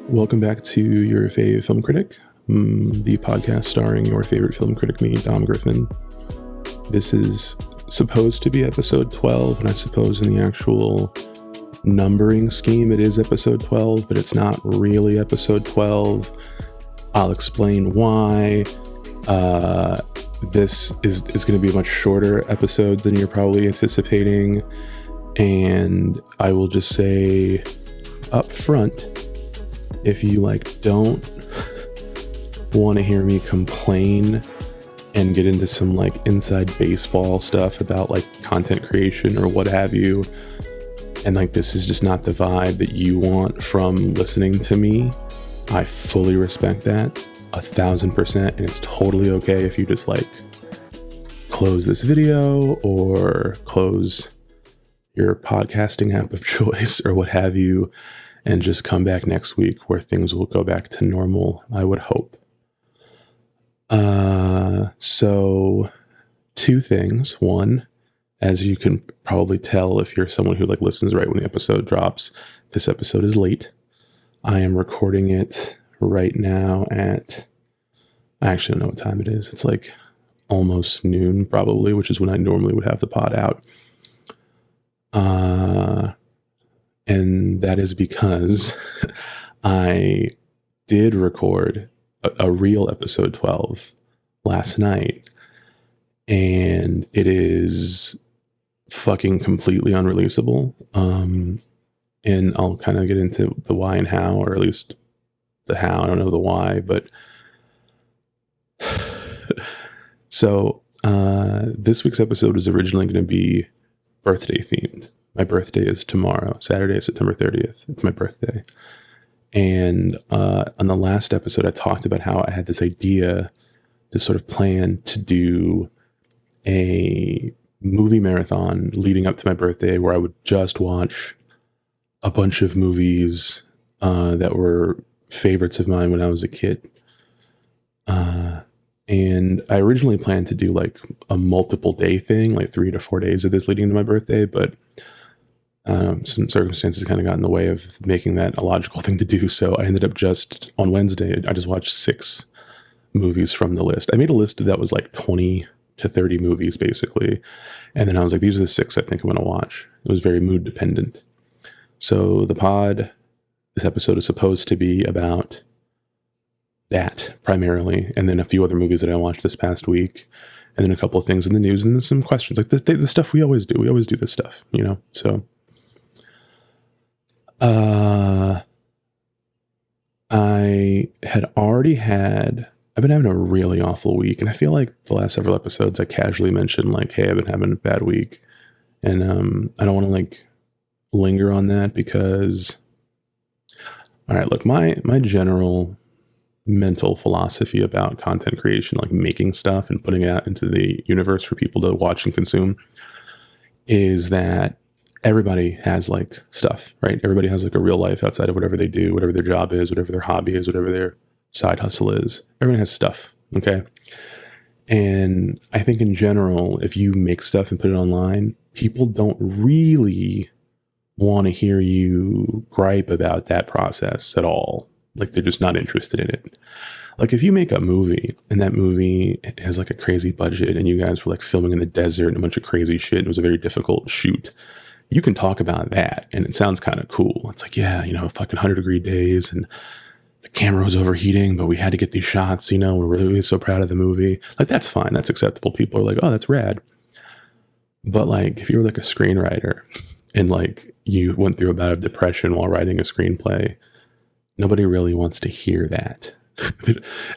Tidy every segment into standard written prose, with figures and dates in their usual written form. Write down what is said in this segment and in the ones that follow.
Welcome back to your fave film critic, the podcast starring your favorite film critic, me, Dom Griffin. This is supposed to be episode 12, and I suppose in the actual numbering scheme it is episode 12, but it's not really episode 12. I'll explain why. This is going to be a much shorter episode than you're probably anticipating, and I will just say up front, if you don't want to hear me complain and get into some inside baseball stuff about content creation or what have you, and this is just not the vibe that you want from listening to me, I fully respect that 1000%, and it's totally okay if you just close this video or close your podcasting app of choice or what have you, and just come back next week where things will go back to normal, I would hope. So two things. One, as you can probably tell if you're someone who listens right when the episode drops, this episode is late. I am recording it right now at, I actually don't know what time it is. It's almost noon probably, which is when I normally would have the pod out. And that is because I did record a real episode 12 last night, and it is fucking completely unreleasable. And I'll kind of get into the why and how, or at least the how. I don't know the why, but so this week's episode was originally going to be birthday themed. My birthday is tomorrow, Saturday, September 30th. It's my birthday. And on the last episode, I talked about how I had this idea, this sort of plan to do a movie marathon leading up to my birthday where I would just watch a bunch of movies that were favorites of mine when I was a kid. And I originally planned to do a multiple day thing, 3 to 4 days of this leading to my birthday, but some circumstances kind of got in the way of making that a logical thing to do. So I ended up just on Wednesday, I just watched 6 movies from the list. I made a list that was 20 to 30 movies basically. And then I was these are the 6 I think I'm going to watch. It was very mood dependent. So the pod, this episode is supposed to be about that primarily. And then a few other movies that I watched this past week. And then a couple of things in the news and then some questions the stuff we always do. We always do this stuff, so. I've been having a really awful week, and I feel the last several episodes I casually mentioned hey, I've been having a bad week, and I don't want to linger on that because, all right, look, my general mental philosophy about content creation, making stuff and putting it out into the universe for people to watch and consume, is that everybody has stuff, right? Everybody has a real life outside of whatever they do, whatever their job is, whatever their hobby is, whatever their side hustle is. Everyone has stuff, okay? And I think in general, if you make stuff and put it online, people don't really want to hear you gripe about that process at all. They're just not interested in it. If you make a movie and that movie has a crazy budget and you guys were filming in the desert and a bunch of crazy shit, and it was a very difficult shoot, you can talk about that and it sounds kind of cool. It's fucking 100-degree days and the camera was overheating, but we had to get these shots, we're really so proud of the movie. That's fine. That's acceptable. People are oh, that's rad. But if you were a screenwriter and you went through a bout of depression while writing a screenplay, nobody really wants to hear that.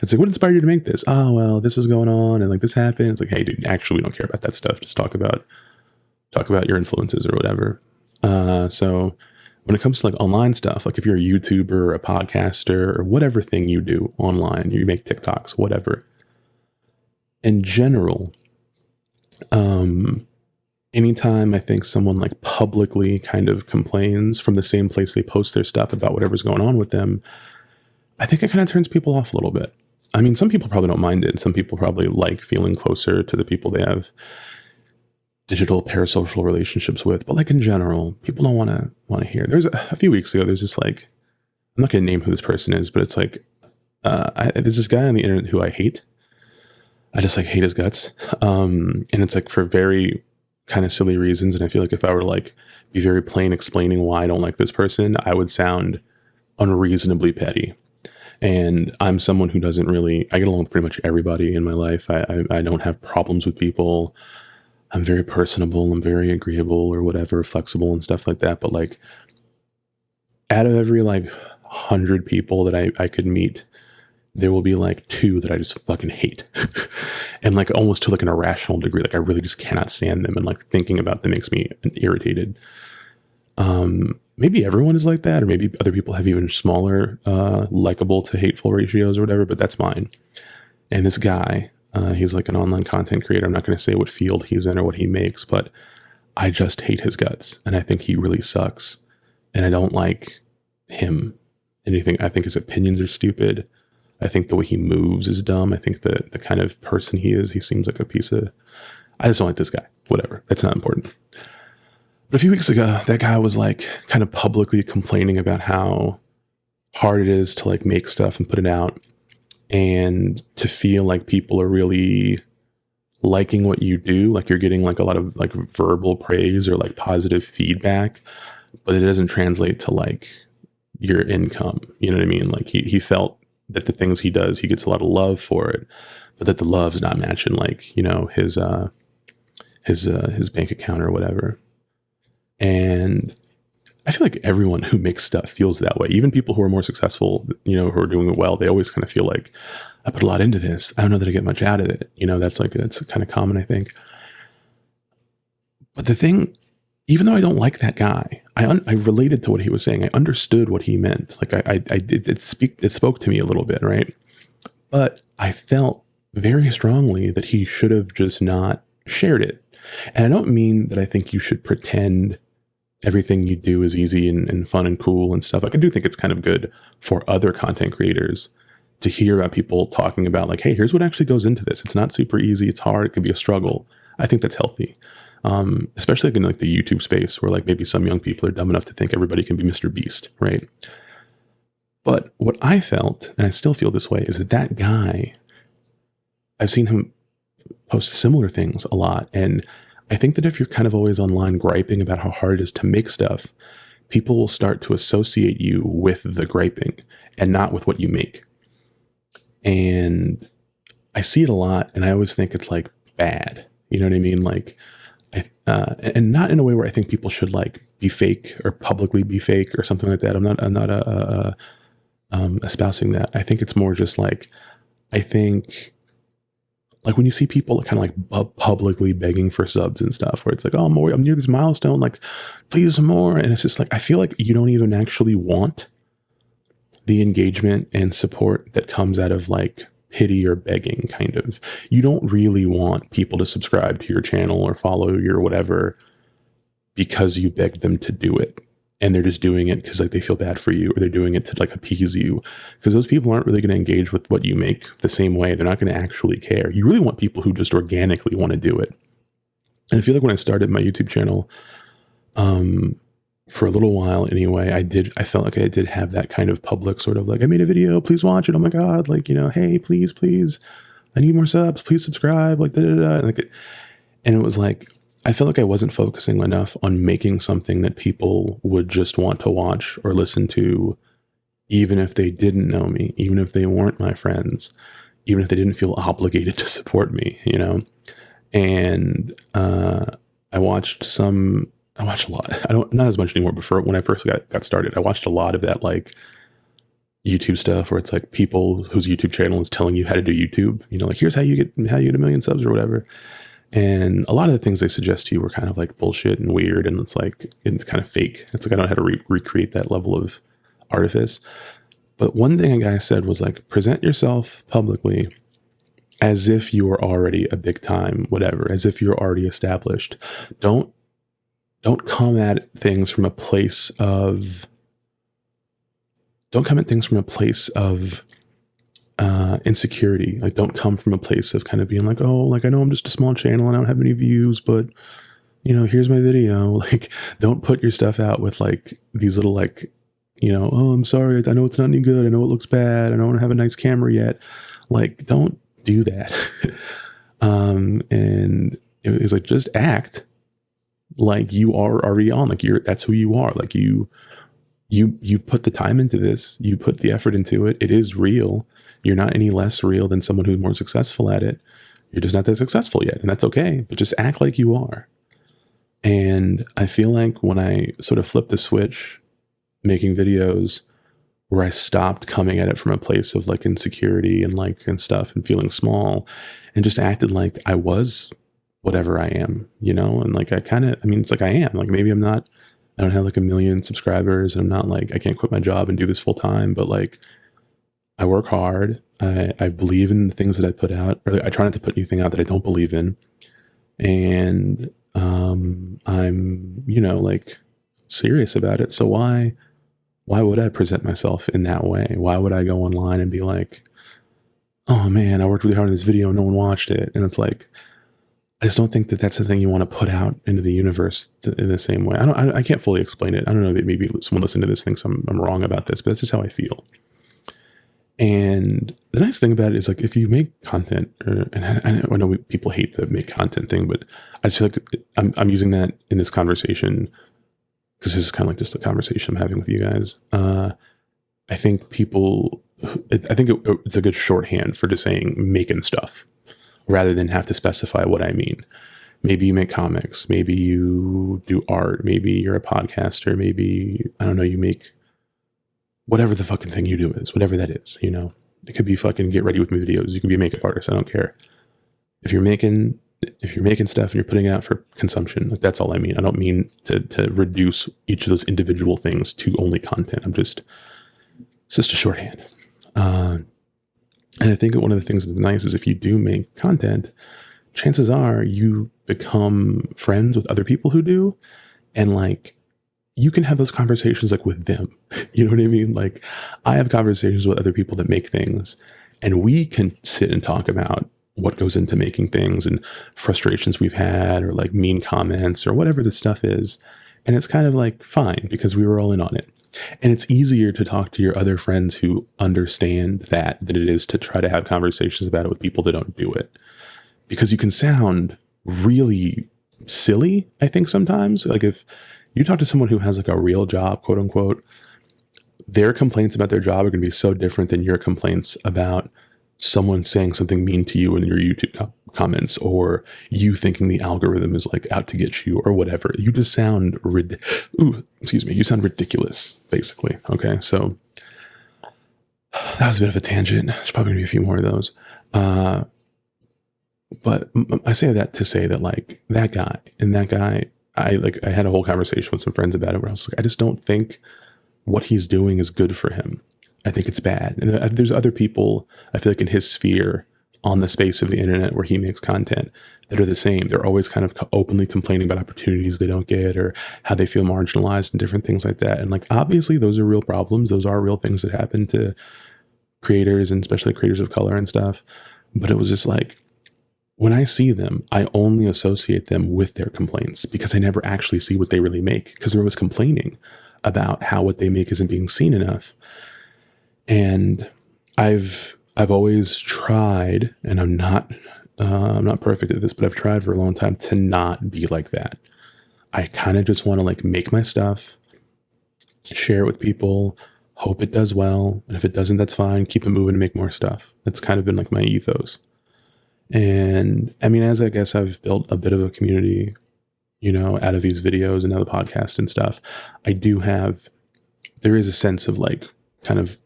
It's what inspired you to make this? Oh, well, this was going on and this happened. It's hey, dude, actually, we don't care about that stuff. Just talk about your influences or whatever. So when it comes to online stuff, if you're a YouTuber or a podcaster or whatever thing you do online, you make TikToks, whatever. In general, anytime I think someone publicly kind of complains from the same place they post their stuff about whatever's going on with them, I think it kind of turns people off a little bit. I mean, some people probably don't mind it. Some people probably like feeling closer to the people they have digital parasocial relationships with, but in general, people don't want to hear. There's a few weeks ago, there's this I'm I'm not going to name who this person is, but it's like, there's this guy on the internet who I hate. I just like hate his guts. And it's like for very kind of silly reasons. And I feel like if I were to like be very plain explaining why I don't like this person, I would sound unreasonably petty. And I'm someone who doesn't really, I get along with pretty much everybody in my life. I don't have problems with people. I'm very personable. I'm very agreeable or whatever, flexible and stuff like that. But like out of every like 100 people that I could meet, there will be like 2 that I just fucking hate. And like almost to like an irrational degree. Like I really just cannot stand them. And like thinking about them makes me irritated. Maybe everyone is like that, or maybe other people have even smaller, likable to hateful ratios or whatever, but that's mine. And this guy, he's like an online content creator. I'm not going to say what field he's in or what he makes, but I just hate his guts. And I think he really sucks. And I don't like him. Anything. I think his opinions are stupid. I think the way he moves is dumb. I think the kind of person he is, he seems like a piece of, I just don't like this guy. Whatever. That's not important. But a few weeks ago, that guy was like kind of publicly complaining about how hard it is to like make stuff and put it out, and to feel like people are really liking what you do. Like you're getting like a lot of like verbal praise or like positive feedback, but it doesn't translate to like your income. You know what I mean? Like he felt that the things he does, he gets a lot of love for it, but that the love's not matching like, you know, his bank account or whatever. And I feel like everyone who makes stuff feels that way. Even people who are more successful, you know, who are doing it well, they always kind of feel like, I put a lot into this. I don't know that I get much out of it. You know, that's kind of common, I think. But the thing, even though I don't like that guy, I related to what he was saying. I understood what he meant. Like it spoke to me a little bit, right? But I felt very strongly that he should have just not shared it. And I don't mean that I think you should pretend everything you do is easy and fun and cool and stuff. Like I do think it's kind of good for other content creators to hear about people talking about like, hey, here's what actually goes into this. It's not super easy. It's hard. It can be a struggle. I think that's healthy. Especially in like the YouTube space where like maybe some young people are dumb enough to think everybody can be Mr. Beast, right? But what I felt, and I still feel this way, is that guy, I've seen him post similar things a lot. And I think that if you're kind of always online griping about how hard it is to make stuff, people will start to associate you with the griping and not with what you make. And I see it a lot, and I always think it's like bad. You know what I mean? Like, and not in a way where I think people should like be fake or publicly be fake or something like that. I'm not espousing that. I think it's more just like, I think like when you see people kind of like publicly begging for subs and stuff, where it's like, oh, I'm near this milestone, like please some more. And it's just like, I feel like you don't even actually want the engagement and support that comes out of like pity or begging, kind of. You don't really want people to subscribe to your channel or follow your whatever because you begged them to do it. And they're just doing it because like they feel bad for you, or they're doing it to like appease you, because those people aren't really going to engage with what you make the same way. They're not going to actually care. You really want people who just organically want to do it. And I feel like when I started my YouTube channel, for a little while anyway, I felt like I did have that kind of public sort of like, I made a video, please watch it. Oh my God. Like, you know, hey, please, I need more subs, please subscribe. Like, and it was like, I felt like I wasn't focusing enough on making something that people would just want to watch or listen to, even if they didn't know me, even if they weren't my friends, even if they didn't feel obligated to support me, you know? And I watched a lot. Not as much anymore, but when I first got started, I watched a lot of that like YouTube stuff where it's like people whose YouTube channel is telling you how to do YouTube, you know, like here's how you get 1 million subs or whatever. And a lot of the things they suggest to you were kind of like bullshit and weird, and it's like, it's kind of fake. It's like, I don't know how to recreate that level of artifice. But one thing a guy said was like, present yourself publicly as if you are already a big time, whatever, as if you're already established. Don't come at things from a place of, insecurity. Like, don't come from a place of kind of being like, oh, like, I know I'm just a small channel and I don't have any views, but you know, here's my video. Like, don't put your stuff out with like these little like oh, I'm sorry, I know it's not any good, I know it looks bad, I don't have a nice camera yet. Like, don't do that. And it was like, just act like you are already on, like that's who you are. Like you put the time into this, you put the effort into it. It is real. You're not any less real than someone who's more successful at it. You're just not that successful yet. And that's okay, but just act like you are. And I feel like when I sort of flipped the switch making videos, where I stopped coming at it from a place of like insecurity and stuff and feeling small, and just acted like I was whatever I am, and like it's like I am, like maybe I don't have like 1 million subscribers, and I'm not like, I can't quit my job and do this full time, but like I work hard. I believe in the things that I put out, or I try not to put anything out that I don't believe in. And I'm, like serious about it. So why would I present myself in that way? Why would I go online and be like, oh man, I worked really hard on this video and no one watched it? And it's like, I just don't think that that's the thing you want to put out into the universe in the same way. I can't fully explain it. I don't know, maybe someone listening to this thinks I'm wrong about this, but that's just how I feel. And the nice thing about it is, like, if you make content, and I know people hate the make content thing, but I just feel like I'm using that in this conversation because this is kind of like just a conversation I'm having with you guys. I think it's a good shorthand for just saying making stuff, rather than have to specify what I mean. Maybe you make comics, maybe you do art, maybe you're a podcaster, maybe, I don't know, you make whatever the fucking thing you do is, whatever that is, It could be fucking get ready with me videos. You could be a makeup artist. I don't care. If you're making stuff and you're putting it out for consumption, like, that's all I mean. I don't mean to reduce each of those individual things to only content. It's just a shorthand. And I think one of the things that's nice is if you do make content, chances are you become friends with other people who do, and like, you can have those conversations like with them. You know what I mean? Like, I have conversations with other people that make things, and we can sit and talk about what goes into making things and frustrations we've had, or like mean comments or whatever the stuff is. And it's kind of like fine, because we were all in on it. And it's easier to talk to your other friends who understand that than it is to try to have conversations about it with people that don't do it. Because you can sound really silly, I think, sometimes. Like, if you talk to someone who has like a real job, quote unquote, their complaints about their job are going to be so different than your complaints about someone saying something mean to you in your YouTube comments, or you thinking the algorithm is like out to get you or whatever. You just sound you sound ridiculous, basically. Okay, so that was a bit of a tangent. There's probably gonna be a few more of those. But I say that to say that, like, that guy, I had a whole conversation with some friends about it where I was like, I just don't think what he's doing is good for him. I think it's bad. And there's other people, I feel like, in his sphere on the space of the internet where he makes content that are the same. They're always kind of openly complaining about opportunities they don't get, or how they feel marginalized and different things like that. And like, obviously those are real problems. Those are real things that happen to creators, and especially creators of color and stuff. But it was just like, when I see them, I only associate them with their complaints, because I never actually see what they really make, because they're always complaining about how what they make isn't being seen enough. And I've always tried, and I'm not perfect at this, but I've tried for a long time to not be like that. I kind of just want to like make my stuff, share it with people, hope it does well, and if it doesn't, that's fine. Keep it moving and make more stuff. That's kind of been like my ethos. And I mean, as I guess I've built a bit of a community, out of these videos and now the podcast and stuff, there is a sense of like kind of,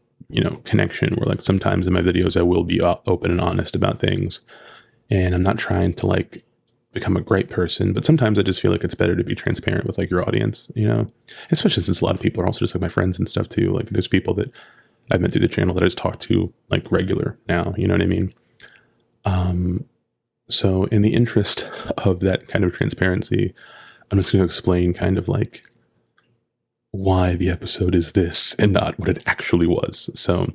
connection where like sometimes in my videos I will be open and honest about things, and I'm not trying to like become a great person, but sometimes I just feel like it's better to be transparent with like your audience, especially since a lot of people are also just like my friends and stuff too. Like, there's people that I've met through the channel that I just talk to like regular now, you know what I mean? So in the interest of that kind of transparency, I'm just going to explain kind of like why the episode is this and not what it actually was. So,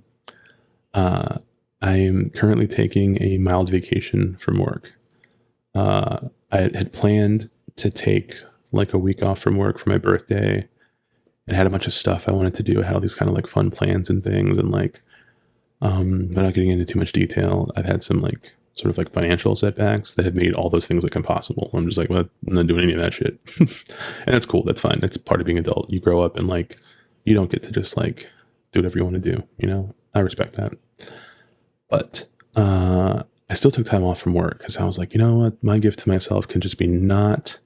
I am currently taking a mild vacation from work. I had planned to take like a week off from work for my birthday, and had a bunch of stuff I wanted to do. I had all these kind of like fun plans and things, and like, without getting into too much detail, I've had some like sort of like financial setbacks that have made all those things like impossible. I'm just like, well, I'm not doing any of that shit. And that's cool. That's fine. That's part of being adult. You grow up and like, you don't get to just like do whatever you want to do. You know, I respect that. But, I still took time off from work because I was like, you know what? My gift to myself can just be not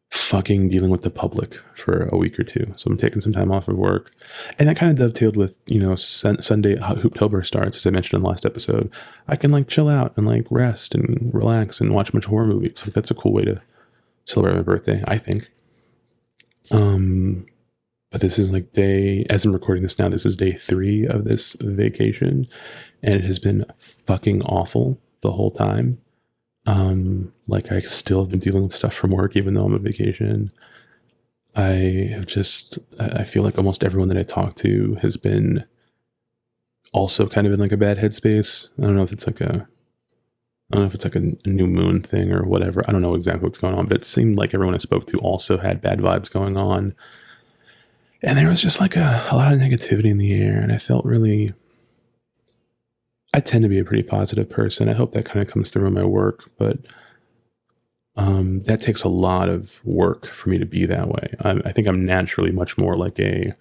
fucking dealing with the public for a week or two. So I'm taking some time off of work. And that kind of dovetailed with, you know, Sunday Hooptober starts, as I mentioned in the last episode. I can like chill out and like rest and relax and watch a bunch of horror movies. Like, that's a cool way to celebrate my birthday, I think. But this is like as I'm recording this now, this is day 3 of this vacation. And it has been fucking awful the whole time. Like, I still have been dealing with stuff from work, even though I'm on vacation. I feel like almost everyone that I talk to has been also kind of in like a bad headspace. I don't know if it's like a new moon thing or whatever. I don't know exactly what's going on, but it seemed like everyone I spoke to also had bad vibes going on. And there was just like a lot of negativity in the air, and I felt really... I tend to be a pretty positive person. I hope that kind of comes through in my work, but that takes a lot of work for me to be that way. I think I'm naturally much more like a,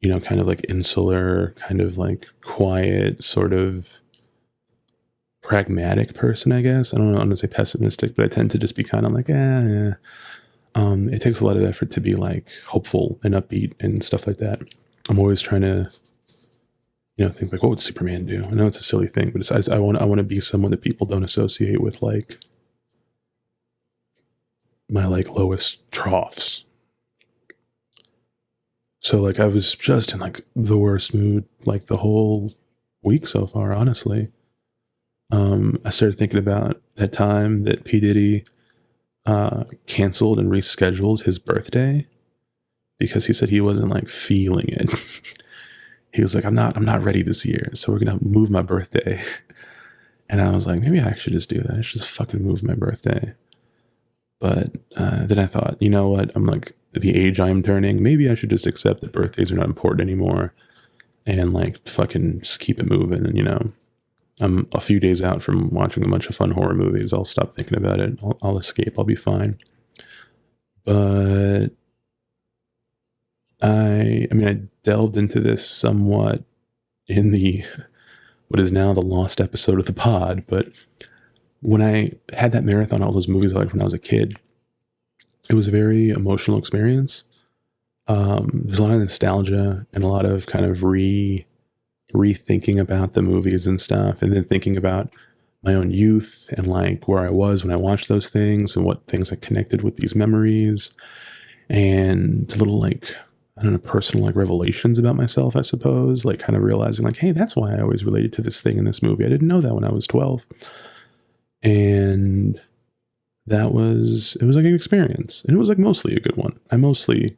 you know, kind of like insular, kind of like quiet, sort of pragmatic person, I guess. I don't know, I'm going to say pessimistic, but I tend to just be kind of like, yeah. It takes a lot of effort to be like hopeful and upbeat and stuff like that. I'm always trying to, you know, think like, what would Superman do? I know it's a silly thing, but I want to be someone that people don't associate with like my like lowest troughs. So like, I was just in like the worst mood like the whole week so far, honestly. I started thinking about that time that P. Diddy canceled and rescheduled his birthday because he said he wasn't like feeling it. He was like, I'm not ready this year, so we're going to move my birthday. And I was like, maybe I should just do that. I should just fucking move my birthday. But then I thought, you know what? I'm like, the age I'm turning, maybe I should just accept that birthdays are not important anymore and like fucking just keep it moving. And, you know, I'm a few days out from watching a bunch of fun horror movies. I'll stop thinking about it. I'll escape. I'll be fine. But I delved into this somewhat in what is now the lost episode of the pod, but when I had that marathon, all those movies I liked when I was a kid, it was a very emotional experience. There's a lot of nostalgia and a lot of kind of rethinking about the movies and stuff, and then thinking about my own youth and like where I was when I watched those things and what things I connected with these memories, and little like, I don't know, personal like revelations about myself, I suppose, like kind of realizing like, hey, that's why I always related to this thing in this movie. I didn't know that when I was 12. And it was like an experience, and it was like mostly a good one. I mostly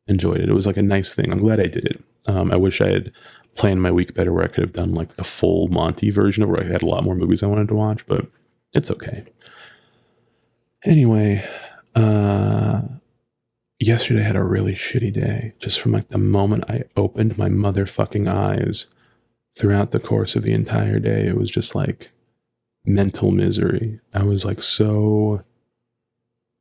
enjoyed it. It was like a nice thing. I'm glad I did it. I wish I had planned my week better where I could have done like the full Monty version of where I had a lot more movies I wanted to watch, but it's okay. Anyway, yesterday I had a really shitty day. Just from like the moment I opened my motherfucking eyes throughout the course of the entire day, it was just like mental misery. I was like so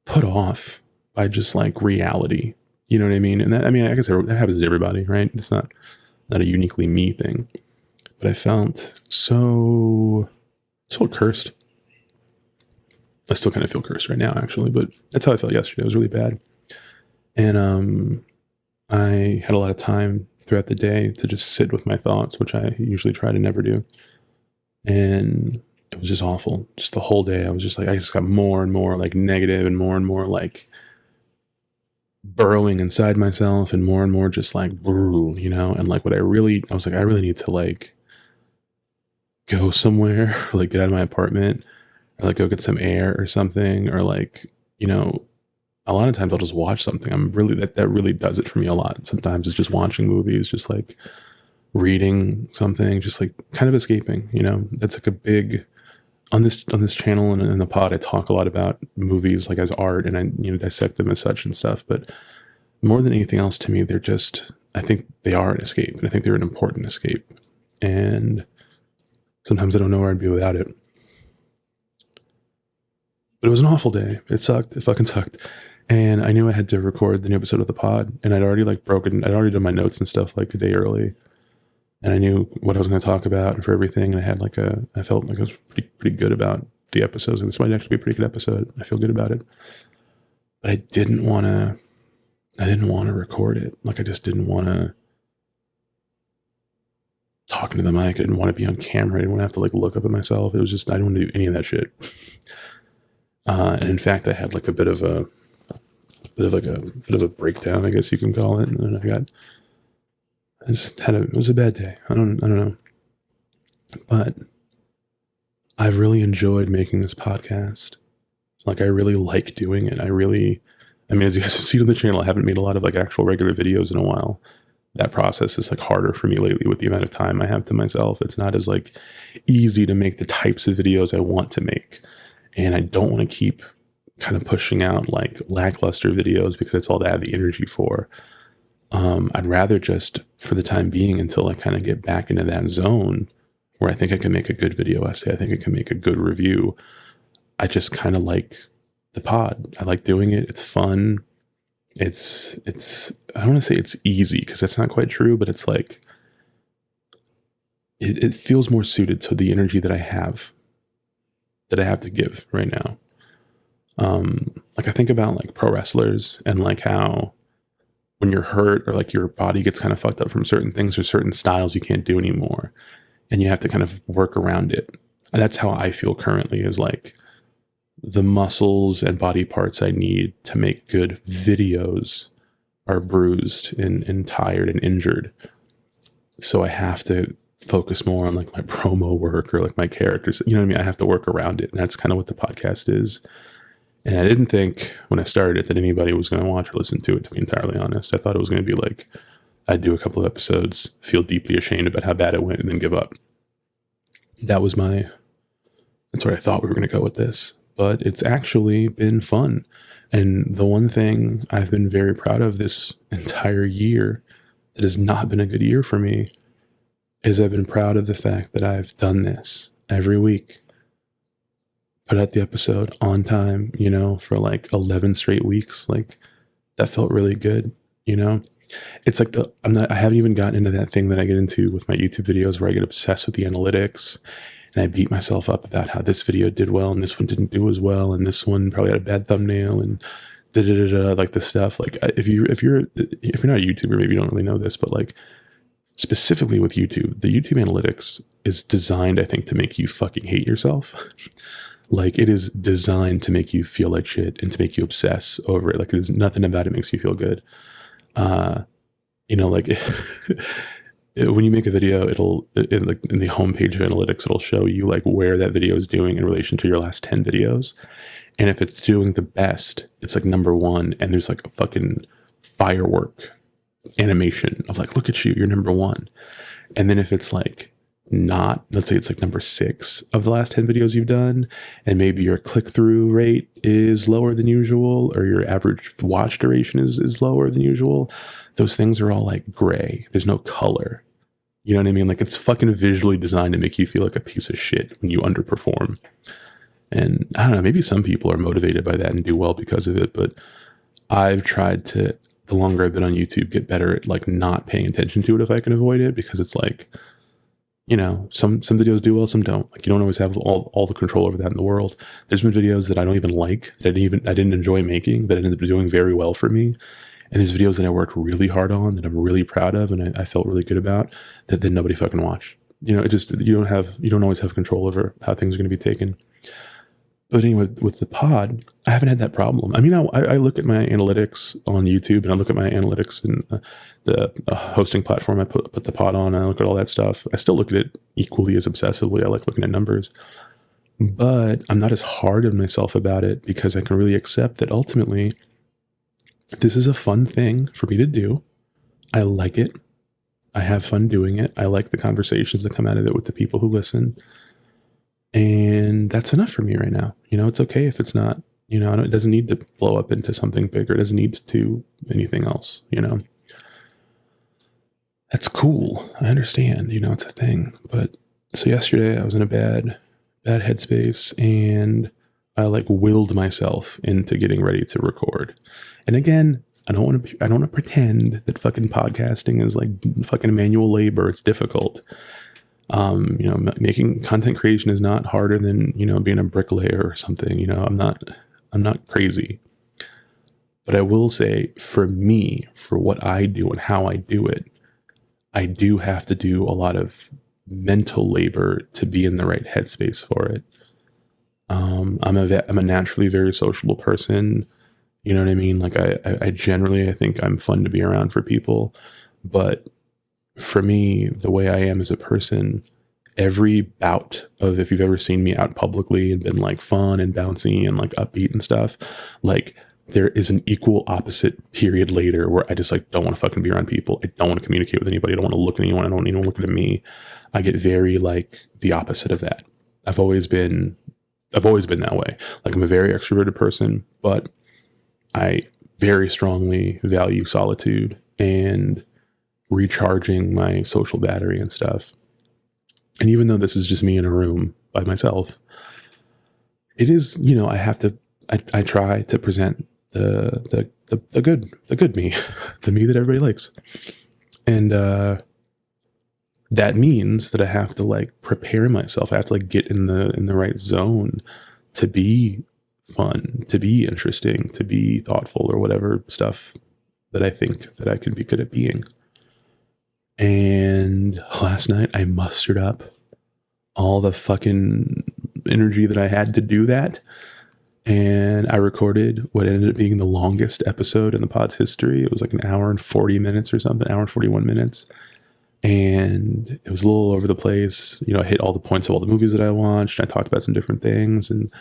put off by just like reality. You know what I mean? And that, I mean, I guess that happens to everybody, right? It's not a uniquely me thing. But I felt so cursed. I still kind of feel cursed right now, actually, but that's how I felt yesterday. It was really bad. And I had a lot of time throughout the day to just sit with my thoughts, which I usually try to never do. And it was just awful. Just the whole day, I was just like, I just got more and more like negative and more like burrowing inside myself and more just like, you know, and like I was like, I really need to like go somewhere, or like get out of my apartment, or like go get some air or something, or like, you know, a lot of times I'll just watch something. That really does it for me a lot. Sometimes it's just watching movies, just like reading something, just like kind of escaping, you know. That's like a big, on this channel and in the pod, I talk a lot about movies like as art, and I, you know, dissect them as such and stuff. But more than anything else to me, they're just, I think they are an escape, and I think they're an important escape. And sometimes I don't know where I'd be without it. But it was an awful day. It sucked. It fucking sucked. And I knew I had to record the new episode of the pod, and I'd already I'd already done my notes and stuff like a day early. And I knew what I was going to talk about and for everything. And I had I felt like I was pretty good about the episodes. And this might actually be a pretty good episode. I feel good about it. But I didn't want to record it. Like, I just didn't want to talk into the mic. I didn't want to be on camera. I didn't want to have to like look up at myself. It was just, I didn't want to do any of that shit. And in fact, I had like a bit of a breakdown, I guess you can call it. And then it was a bad day. I don't know. But I've really enjoyed making this podcast. Like, I really like doing it. As you guys have seen on the channel, I haven't made a lot of like actual regular videos in a while. That process is like harder for me lately with the amount of time I have to myself. It's not as like easy to make the types of videos I want to make. And I don't want to keep kind of pushing out like lackluster videos because that's all I have the energy for. I'd rather just, for the time being, until I kind of get back into that zone where I think I can make a good video essay, I think I can make a good review. I just kind of like the pod. I like doing it. It's fun. It's I don't want to say it's easy because that's not quite true, but it's like, it feels more suited to the energy that I have to give right now. Like, I think about like pro wrestlers and like how when you're hurt or like your body gets kind of fucked up from certain things or certain styles you can't do anymore, and you have to kind of work around it. And that's how I feel currently, is like the muscles and body parts I need to make good videos are bruised and tired and injured. So I have to focus more on like my promo work or like my characters. You know what I mean? I have to work around it. And that's kind of what the podcast is. And I didn't think when I started it that anybody was going to watch or listen to it, to be entirely honest. I thought it was going to be like, I'd do a couple of episodes, feel deeply ashamed about how bad it went, and then give up. That's where I thought we were going to go with this. But it's actually been fun. And the one thing I've been very proud of this entire year that has not been a good year for me is I've been proud of the fact that I've done this every week. Put out the episode on time, for like 11 straight weeks. Like, that felt really good, It's like I haven't even gotten into that thing that I get into with my YouTube videos where I get obsessed with the analytics and I beat myself up about how this video did well and this one didn't do as well and this one probably had a bad thumbnail and like this stuff. Like, if you're not a YouTuber, maybe you don't really know this, but like specifically with YouTube, the YouTube analytics is designed, I think, to make you fucking hate yourself. Like, it is designed to make you feel like shit and to make you obsess over it. Like, there's nothing about it makes you feel good. Like when you make a video, like in the homepage of analytics, it'll show you like where that video is doing in relation to your last 10 videos. And if it's doing the best, it's like number one. And there's like a fucking firework animation of like, look at you, you're number one. And then if it's like not, let's say it's like number 6 of the last 10 videos you've done, and maybe your click-through rate is lower than usual, or your average watch duration is lower than usual, those things are all like gray. There's no color. You know what I mean? Like, it's fucking visually designed to make you feel like a piece of shit when you underperform. And I don't know, maybe some people are motivated by that and do well because of it, but I've tried to, the longer I've been on YouTube, get better at like not paying attention to it if I can avoid it, because it's like, some videos do well, some don't. Like, you don't always have all the control over that in the world. There's been videos that I don't even like, that I didn't enjoy making, that ended up doing very well for me. And there's videos that I worked really hard on that I'm really proud of and I felt really good about, that then nobody fucking watched. You don't always have control over how things are going to be taken. But anyway, with the pod, I haven't had that problem. I mean, I look at my analytics on YouTube, and I look at my analytics in the hosting platform I put the pod on, and I look at all that stuff. I still look at it equally as obsessively. I like looking at numbers. But I'm not as hard on myself about it, because I can really accept that ultimately this is a fun thing for me to do. I like it. I have fun doing it. I like the conversations that come out of it with the people who listen. And that's enough for me right now. It's okay if it's not You know, it doesn't need to blow up into something bigger. It doesn't need to do anything else, you know. That's cool. I understand, you know, it's a thing. But so yesterday I was in a bad headspace, and I like willed myself into getting ready to record. And again, I don't want to pretend that fucking podcasting is like fucking manual labor. It's difficult. You know, making content creation is not harder than, you know, being a bricklayer or something. You know, I'm not crazy. But I will say, for me, for what I do and how I do it, I do have to do a lot of mental labor to be in the right headspace for it. I'm a naturally very sociable person. You know what I mean? Like I generally, I think I'm fun to be around for people, but for me, the way I am as a person, every bout of, if you've ever seen me out publicly and been like fun and bouncy and like upbeat and stuff, like there is an equal opposite period later where I just like don't want to fucking be around people. I don't want to communicate with anybody. I don't want to look at anyone. I don't want anyone looking at me. I get very like the opposite of that. I've always been that way. Like I'm a very extroverted person, but I very strongly value solitude and recharging my social battery and stuff. And even though this is just me in a room by myself, it is, you know, I try to present the good me, the me that everybody likes. And that means that I have to like prepare myself. I have to like get in the right zone to be fun, to be interesting, to be thoughtful, or whatever stuff that I think that I can be good at being. And last night I mustered up all the fucking energy that I had to do that. And I recorded what ended up being the longest episode in the pod's history. It was like an hour and 40 minutes or something, hour and 41 minutes. And it was a little over the place. You know, I hit all the points of all the movies that I watched. I talked about some different things, and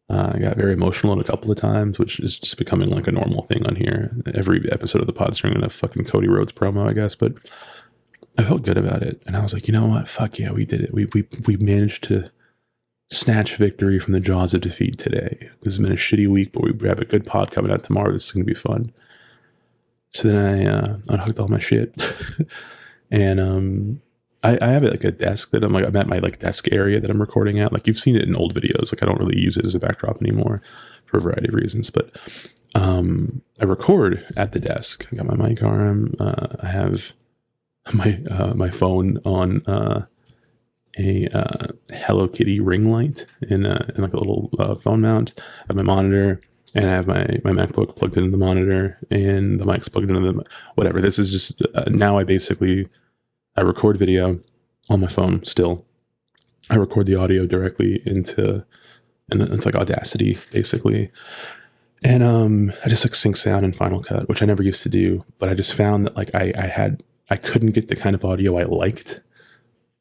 I got very emotional a couple of times, which is just becoming like a normal thing on here. Every episode of the pod's turning into a fucking Cody Rhodes promo, I guess. But I felt good about it. And I was like, you know what? Fuck yeah, we did it. We managed to snatch victory from the jaws of defeat today. This has been a shitty week, but we have a good pod coming out tomorrow. This is going to be fun. So then I unhooked all my shit. And I have like a desk that I'm at my like desk area that I'm recording at. Like you've seen it in old videos. Like I don't really use it as a backdrop anymore for a variety of reasons. But I record at the desk. I got my mic arm. I have my phone on a Hello Kitty ring light in like a little phone mount. I have my monitor, and I have my MacBook plugged into the monitor, and the mic's plugged into the whatever. This is just now I record video on my phone still. I record the audio directly into like Audacity basically. And I just like sync sound in Final Cut, which I never used to do, but I just found that like I couldn't get the kind of audio I liked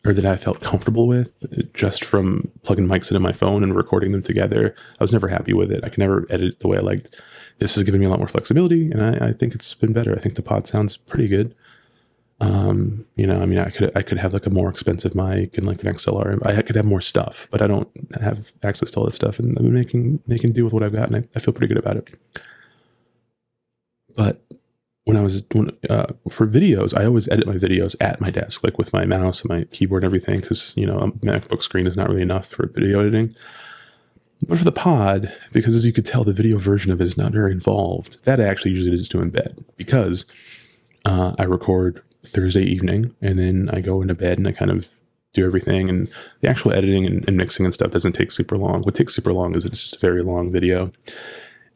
or that I felt comfortable with just from plugging mics into my phone and recording them together. I was never happy with it. I could never edit it the way I liked. This has given me a lot more flexibility, and I think it's been better. I think the pod sounds pretty good. You know, I mean, I could have like a more expensive mic and like an XLR. I could have more stuff, but I don't have access to all that stuff, and I've been making do with what I've got, and I feel pretty good about it. But for videos, I always edit my videos at my desk, like with my mouse and my keyboard and everything, because, you know, a MacBook screen is not really enough for video editing. But for the pod, because as you could tell, the video version of it is not very involved. That I actually usually just do in bed, because I record Thursday evening, and then I go into bed and I kind of do everything, and the actual editing and mixing and stuff doesn't take super long. What takes super long is it's just a very long video.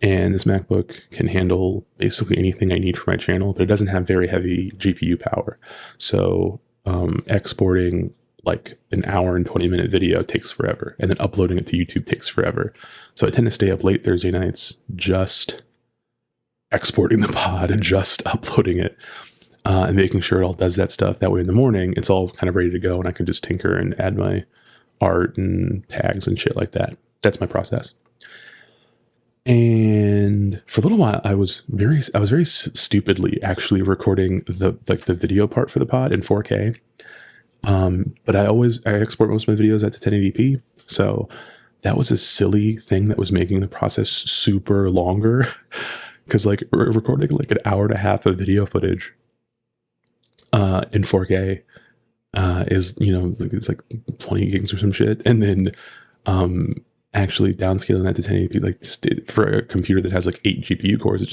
And this MacBook can handle basically anything I need for my channel, but it doesn't have very heavy GPU power. So exporting like an hour and 20-minute video takes forever. And then uploading it to YouTube takes forever. So I tend to stay up late Thursday nights just exporting the pod and just uploading it and making sure it all does that stuff. That way in the morning, it's all kind of ready to go, and I can just tinker and add my art and tags and shit like that. That's my process. And for a little while, I was very stupidly actually recording the video part for the pod in 4K. But I export most of my videos out to 1080p. So that was a silly thing that was making the process super longer. Because like recording like an hour and a half of video footage in 4K is, you know, it's like 20 gigs or some shit. And then actually downscaling that to 1080p, like for a computer that has like 8 GPU cores, it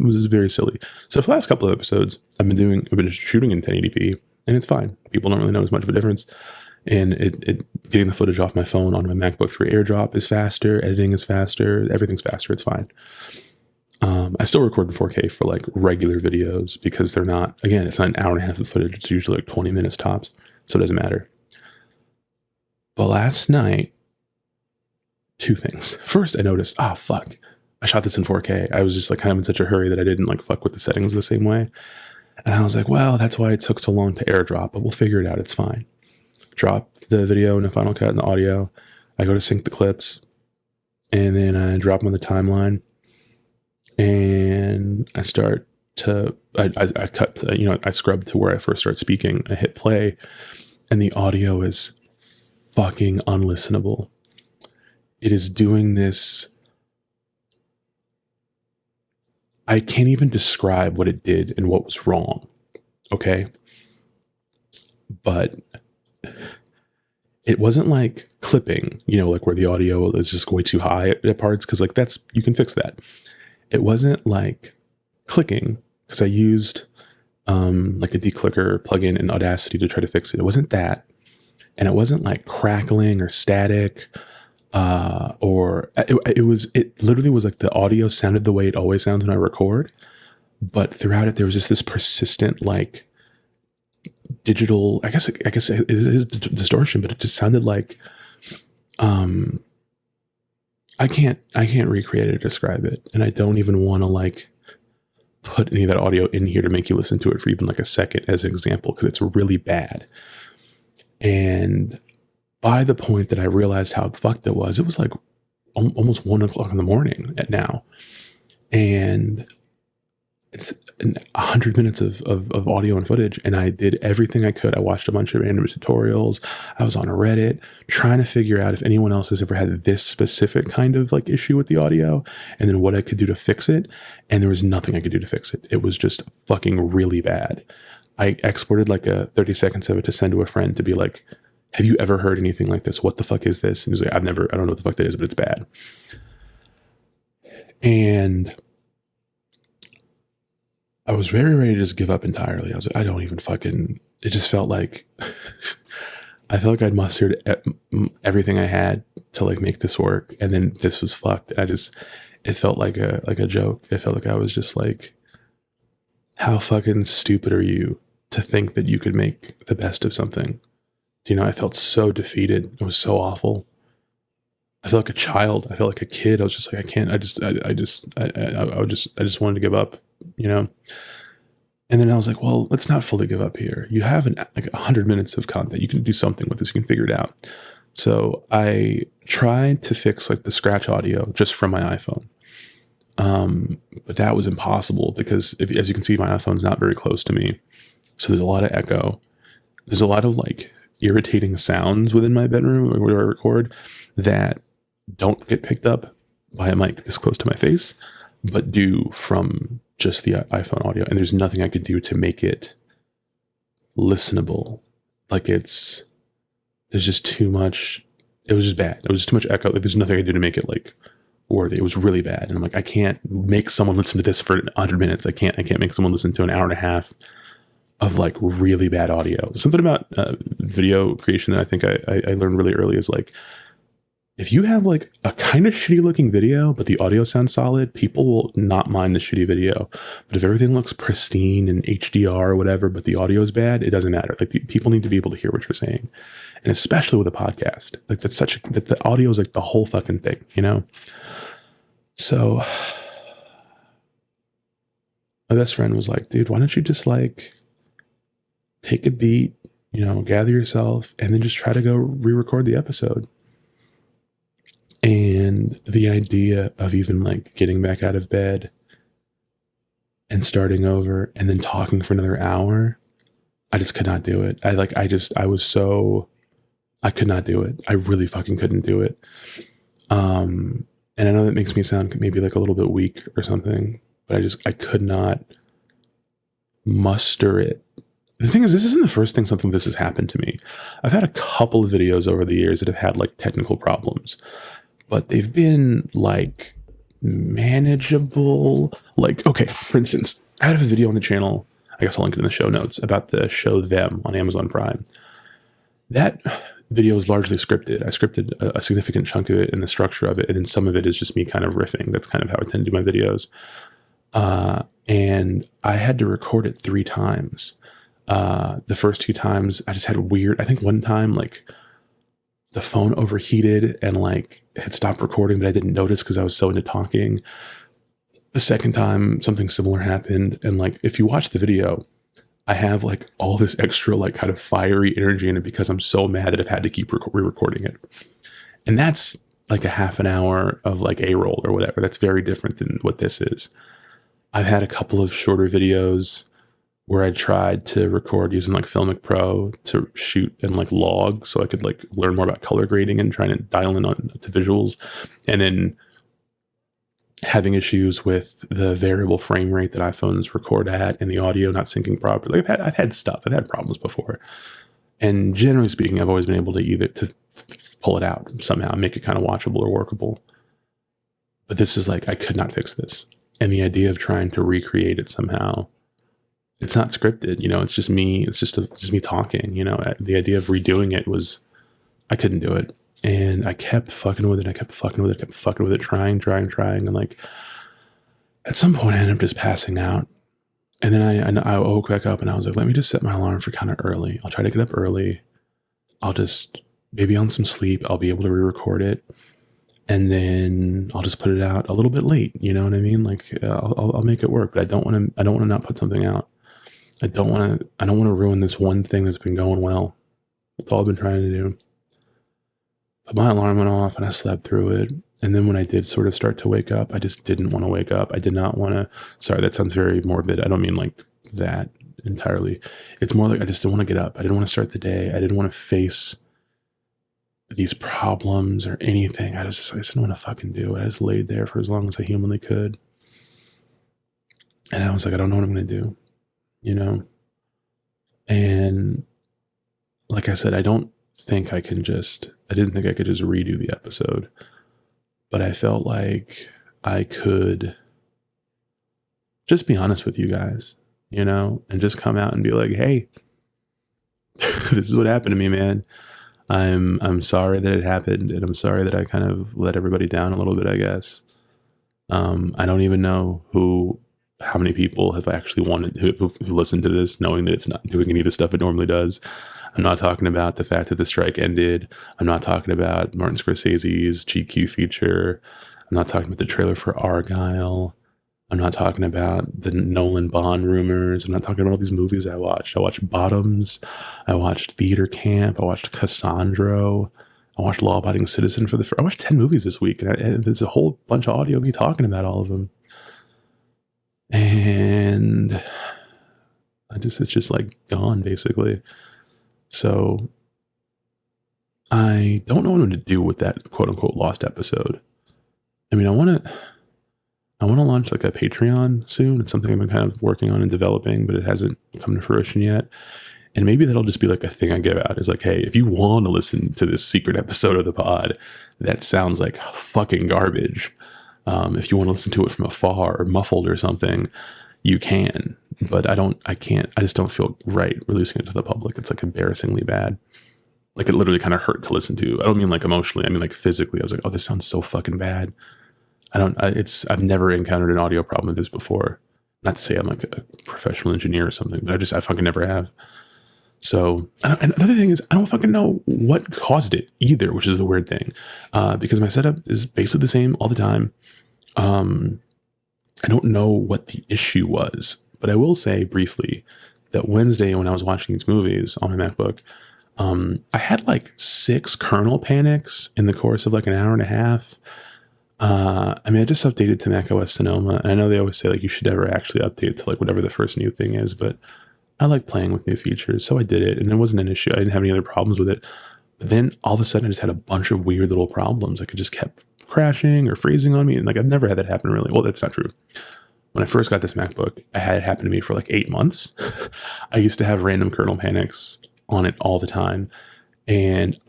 was very silly. So for the last couple of episodes, I've been shooting in 1080p, and it's fine. People don't really notice much of a difference. And getting the footage off my phone on my MacBook through AirDrop is faster. Editing is faster. Everything's faster. It's fine. I still record in 4K for like regular videos because they're not, again, it's not an hour and a half of footage. It's usually like 20 minutes tops. So it doesn't matter. But last night, 2 things. First, I noticed, oh, fuck, I shot this in 4K. I was just like kind of in such a hurry that I didn't like fuck with the settings the same way. And I was like, well, that's why it took so long to AirDrop, but we'll figure it out. It's fine. Drop the video in the Final Cut and the audio. I go to sync the clips, and then I drop them on the timeline. And I start to, I cut, I scrub to where I first start speaking. I hit play, and the audio is fucking unlistenable. It is doing this. I can't even describe what it did and what was wrong. Okay. But it wasn't like clipping, you know, like where the audio is just way too high at parts. Cause like you can fix that. It wasn't like clicking, because I used like a declicker plugin in Audacity to try to fix it. It wasn't that. And it wasn't like crackling or static, it literally was like the audio sounded the way it always sounds when I record. But throughout it, there was just this persistent, like digital, I guess it is distortion, but it just sounded like, I can't recreate it or describe it. And I don't even want to like put any of that audio in here to make you listen to it for even like a second as an example, because it's really bad. And by the point that I realized how fucked it was like almost 1 o'clock in the morning at now. And it's 100 minutes of audio and footage. And I did everything I could. I watched a bunch of random tutorials. I was on Reddit trying to figure out if anyone else has ever had this specific kind of like issue with the audio, and then what I could do to fix it. And there was nothing I could do to fix it. It was just fucking really bad. I exported like a 30 seconds of it to send to a friend to be like, have you ever heard anything like this? What the fuck is this? And he was like, I don't know what the fuck that is, but it's bad. And I was very ready to just give up entirely. I was like, I don't even fucking, it just felt like, I felt like I'd mustered everything I had to like make this work. And then this was fucked. It felt like a joke. It felt like I was just like, how fucking stupid are you to think that you could make the best of something? You know, I felt so defeated. It was so awful. I felt like a child. I felt like a kid. I was just like, I can't, I just wanted to give up, you know? And then I was like, well, let's not fully give up here. You have like 100 minutes of content. You can do something with this. You can figure it out. So I tried to fix like the scratch audio just from my iPhone. But that was impossible because as you can see, my iPhone's not very close to me. So there's a lot of echo. There's a lot of like irritating sounds within my bedroom where I record that don't get picked up by a mic this close to my face, but do from just the iPhone audio. And there's nothing I could do to make it listenable. Like there's just too much. It was just bad. It was just too much echo. Like there's nothing I could do to make it like worthy. It was really bad. And I'm like, I can't make someone listen to this for 100 minutes. I can't make someone listen to an hour and a half of like really bad audio. Something about video creation that I think I learned really early is like, if you have like a kind of shitty looking video, but the audio sounds solid, people will not mind the shitty video. But if everything looks pristine and HDR or whatever, but the audio is bad, it doesn't matter. Like people need to be able to hear what you're saying. And especially with a podcast, like that the audio is like the whole fucking thing, you know? So my best friend was like, dude, why don't you just like take a beat, you know, gather yourself, and then just try to go re-record the episode. And the idea of even like getting back out of bed and starting over and then talking for another hour, I just could not do it. I was so I could not do it. I really fucking couldn't do it. And I know that makes me sound maybe like a little bit weak or something, but I could not muster it. The thing is, this isn't the first time something this has happened to me. I've had a couple of videos over the years that have had like technical problems, but they've been like manageable. Like, okay, for instance, I had a video on the channel, I guess I'll link it in the show notes, about the show Them on Amazon Prime. That video is largely scripted. I scripted a significant chunk of it and the structure of it, and then some of it is just me kind of riffing. That's kind of how I tend to do my videos. And I had to record it 3 times. The first 2 times I just had I think one time like the phone overheated and like had stopped recording, but I didn't notice because I was so into talking. The second time something similar happened. And like, if you watch the video, I have like all this extra like kind of fiery energy in it because I'm so mad that I've had to keep re-recording it. And that's like a half an hour of like A-roll or whatever. That's very different than what this is. I've had a couple of shorter videos where I tried to record using like Filmic Pro to shoot and like log so I could like learn more about color grading and trying to dial in on to visuals, and then having issues with the variable frame rate that iPhones record at and the audio not syncing properly. I've had problems before. And generally speaking, I've always been able to either to pull it out somehow, make it kind of watchable or workable. But this is like, I could not fix this. And the idea of trying to recreate it somehow, it's not scripted, you know, it's just me. It's just me talking, you know. The idea of redoing it was, I couldn't do it. And I kept fucking with it, trying. And like, at some point I ended up just passing out. And then I woke back up and I was like, let me just set my alarm for kind of early. I'll try to get up early. I'll just, maybe on some sleep, I'll be able to re-record it. And then I'll just put it out a little bit late. You know what I mean? Like, I'll make it work, but I don't want to not put something out. I don't want to ruin this one thing that's been going well. That's all I've been trying to do. But my alarm went off and I slept through it. And then when I did sort of start to wake up, I just didn't want to wake up. I did not want to, sorry, that sounds very morbid. I don't mean like that entirely. It's more like I just didn't want to get up. I didn't want to start the day. I didn't want to face these problems or anything. I just didn't want to fucking do it. I just laid there for as long as I humanly could. And I was like, I don't know what I'm going to do, you know? And like I said, I didn't think I could just redo the episode, but I felt like I could just be honest with you guys, you know, and just come out and be like, hey, this is what happened to me, man. I'm sorry that it happened, and I'm sorry that I kind of let everybody down a little bit, I guess. I don't even know how many people have actually who listened to this knowing that it's not doing any of the stuff it normally does. I'm not talking about the fact that the strike ended. I'm not talking about Martin Scorsese's GQ feature. I'm not talking about the trailer for Argyle. I'm not talking about the Nolan Bond rumors. I'm not talking about all these movies I watched. I watched Bottoms. I watched Theater Camp. I watched Cassandro. I watched Law Abiding Citizen I watched 10 movies this week, and there's a whole bunch of audio of me talking about all of them. And it's just like gone, basically. So I don't know what I'm going to do with that quote unquote lost episode. I mean, I want to launch like a Patreon soon. It's something I've been kind of working on and developing, but it hasn't come to fruition yet. And maybe that'll just be like a thing I give out. It's like, hey, if you want to listen to this secret episode of the pod that sounds like fucking garbage, if you want to listen to it from afar or muffled or something, you can. But I just don't feel right releasing it to the public. It's like embarrassingly bad. Like it literally kind of hurt to listen to. I don't mean like emotionally. I mean like physically. I was like, oh, this sounds so fucking bad. I've never encountered an audio problem with this before. Not to say I'm like a professional engineer or something, but I fucking never have. So, and another thing is, I don't fucking know what caused it either, which is the weird thing. Because my setup is basically the same all the time. I don't know what the issue was, but I will say briefly that Wednesday when I was watching these movies on my MacBook, I had like 6 kernel panics in the course of like an hour and a half. I mean, I just updated to macOS Sonoma, and I know they always say like you should never actually update to like whatever the first new thing is, but I like playing with new features, so I did it, and it wasn't an issue. I didn't have any other problems with it. then all of a sudden I just had a bunch of weird little problems. Like it just kept crashing or freezing on me. And like, I've never had that happen really. Well, that's not true. When I first got this MacBook, I had it happen to me for like 8 months. I used to have random kernel panics on it all the time. And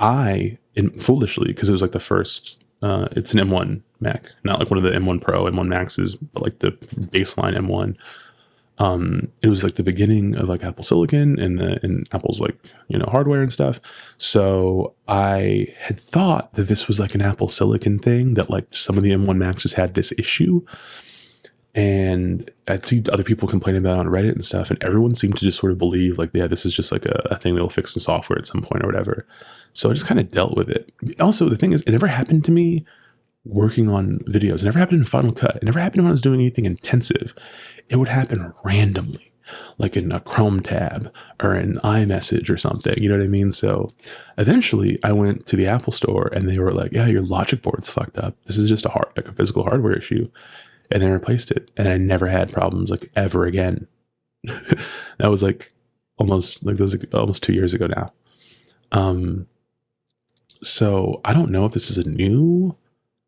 foolishly, because it was like the first, it's an M1 Mac, not like one of the M1 Pro, M1 Maxes, but like the baseline M1. It was like the beginning of like Apple Silicon and Apple's like, hardware and stuff. So I had thought that this was like an Apple Silicon thing, that like some of the M1 Maxes had this issue. And I'd see other people complaining about it on Reddit and stuff, and everyone seemed to just sort of believe like, yeah, this is just like a thing they'll fix in software at some point or whatever. So I just kind of dealt with it. Also, the thing is, it never happened to me working on videos. It never happened in Final Cut. It never happened when I was doing anything intensive. It would happen randomly, like in a Chrome tab or an iMessage or something. You know what I mean? So eventually I went to the Apple store and they were like, yeah, your logic board's fucked up. This is just a physical hardware issue. And they replaced it. And I never had problems like ever again. That was like almost 2 years ago now. So I don't know if this is a new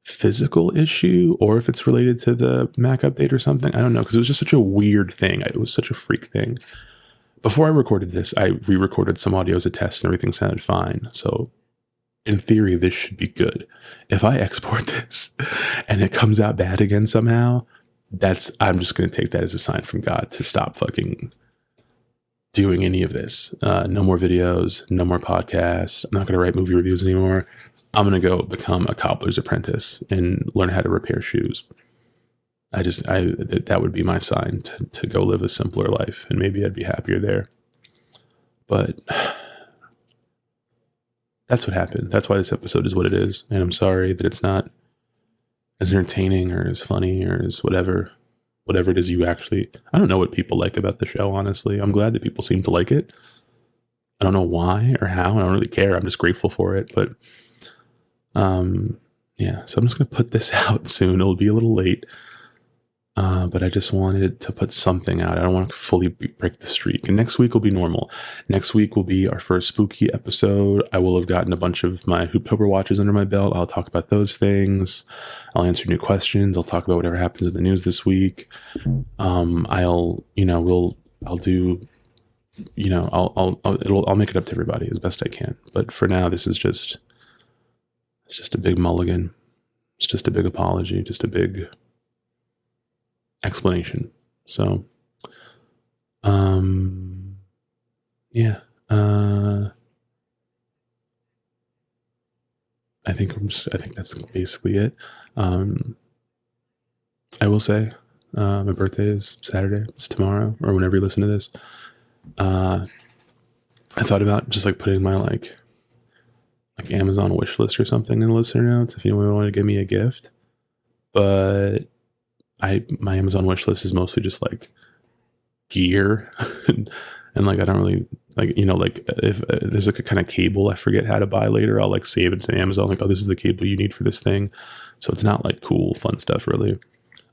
physical issue or if it's related to the Mac update or something. I don't know, because it was just such a weird thing. It was such a freak thing. Before I recorded this, I re-recorded some audio as a test and everything sounded fine. So in theory, this should be good. If I export this and it comes out bad again somehow, I'm just going to take that as a sign from God to stop fucking doing any of this. No more videos, no more podcasts. I'm not going to write movie reviews anymore. I'm going to go become a cobbler's apprentice and learn how to repair shoes. That would be my sign to go live a simpler life, and maybe I'd be happier there. But that's what happened. That's why this episode is what it is. And I'm sorry that it's not as entertaining or as funny or as whatever it is you actually... I don't know what people like about the show, honestly. I'm glad that people seem to like it. I don't know why or how. I don't really care. I'm just grateful for it. But yeah, so I'm just going to put this out soon. It'll be a little late. But I just wanted to put something out. I don't want to fully break the streak. And next week will be normal. Next week will be our first spooky episode. I will have gotten a bunch of my Hooptober watches under my belt. I'll talk about those things. I'll answer new questions. I'll talk about whatever happens in the news this week. I'll make it up to everybody as best I can. But for now, it's just a big mulligan. It's just a big apology. Just a big explanation. So yeah, I think that's basically it. I will say my birthday is Saturday. It's tomorrow, or whenever you listen to this. I thought about just like putting my like Amazon wish list or something in the listener notes if anyone wanted to give me a gift, but my Amazon wish list is mostly just like gear and like I don't really like, if there's like a kind of cable I forget how to buy later, I'll like save it to Amazon, like, oh, this is the cable you need for this thing. So it's not like cool fun stuff really.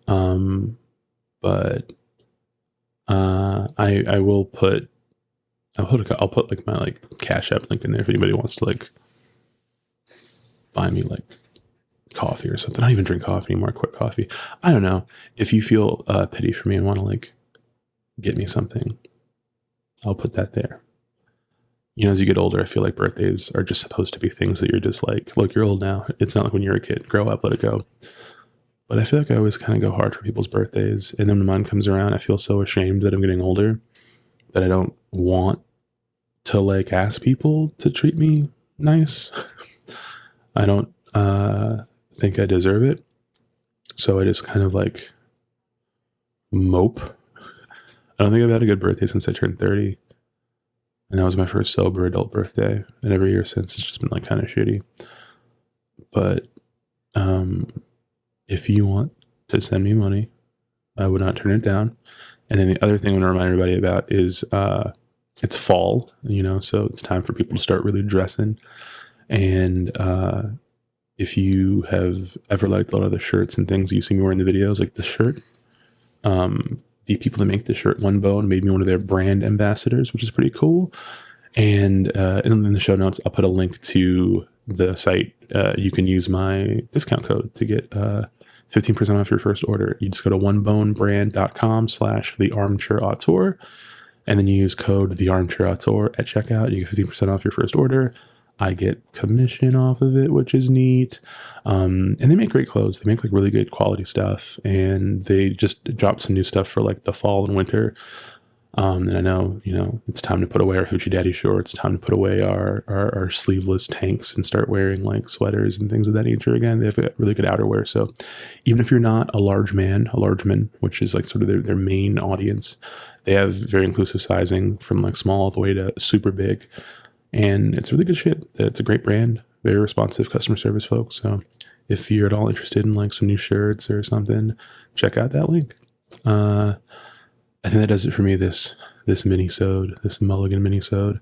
But I'll put like my like Cash App link in there if anybody wants to like buy me like coffee or something. I don't even drink coffee anymore. Quick coffee. I don't know. If you feel pity for me and want to like get me something, I'll put that there. As you get older, I feel like birthdays are just supposed to be things that you're just like, look, you're old now. It's not like when you're a kid. Grow up, let it go. But I feel like I always kind of go hard for people's birthdays. And then when mine comes around, I feel so ashamed that I'm getting older that I don't want to like ask people to treat me nice. I don't think I deserve it. So I just kind of like mope. I don't think I've had a good birthday since I turned 30. And that was my first sober adult birthday. And every year since, it's just been like kind of shitty. But if you want to send me money, I would not turn it down. And then the other thing I want to remind everybody about is it's fall, so it's time for people to start really dressing. And if you have ever liked a lot of the shirts and things you see me wearing in the videos, like the shirt, the people that make the shirt, One Bone, made me one of their brand ambassadors, which is pretty cool. And in the show notes, I'll put a link to the site. You can use my discount code to get 15% off your first order. You just go to onebonebrand.com/the Armchair Auteur, and then you use code the Armchair Auteur at checkout. You get 15% off your first order. I get commission off of it, which is neat. And they make great clothes. They make like really good quality stuff, and they just drop some new stuff for like the fall and winter. And I know, it's time to put away our Hoochie Daddy shorts, time to put away our sleeveless tanks and start wearing like sweaters and things of that nature again. They have really good outerwear. So even if you're not a large man, which is like sort of their main audience, they have very inclusive sizing from like small all the way to super big. And it's really good shit. It's a great brand, very responsive customer service folks. So if you're at all interested in like some new shirts or something, check out that link. I think that does it for me this minisode, this mulligan minisode.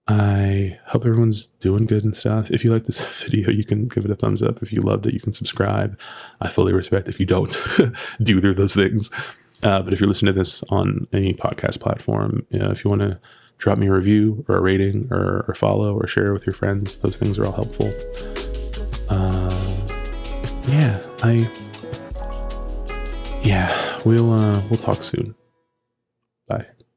I hope everyone's doing good and stuff. If you like this video, you can give it a thumbs up. If you loved it, you can subscribe. I fully respect if you don't do either of those things. But if you're listening to this on any podcast platform, if you want to drop me a review or a rating or follow or share with your friends, those things are all helpful. We'll talk soon. Bye.